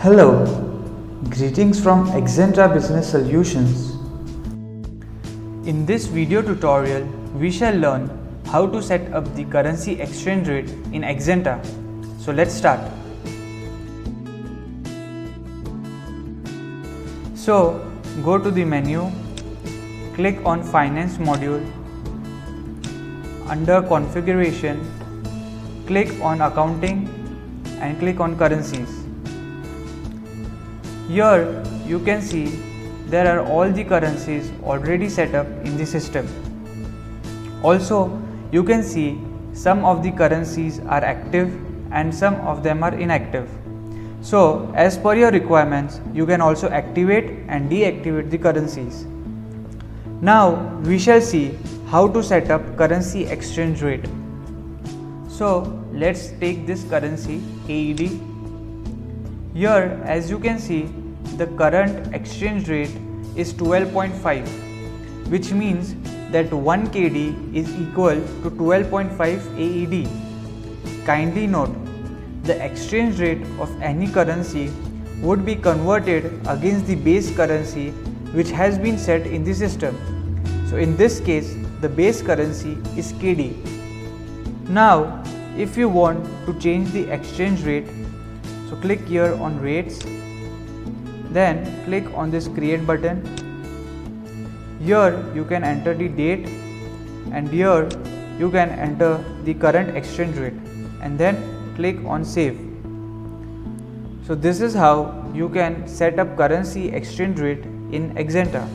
Hello, greetings from Axanta Business Solutions. In this video tutorial, we shall learn how to set up the currency exchange rate in Axanta. So let's start. So go to the menu, click on Finance module. Under Configuration, click on Accounting and click on Currencies. Here you can see there are all the currencies already set up in the system. Also, you can see some of the currencies are active and some of them are inactive. So, as per your requirements, you can also activate and deactivate the currencies. Now, we shall see how to set up currency exchange rate. So, let's take this currency AED. Here, as you can see, the current exchange rate is 12.5, which means that 1 KD is equal to 12.5 AED. Kindly note, the exchange rate of any currency would be converted against the base currency which has been set in the system. So in this case, the base currency is KD. Now, if you want to change the exchange rate, so click here on rates, then click on this create button. Here you can enter the date and here you can enter the current exchange rate and then click on save. So this is how you can set up currency exchange rate in Axanta.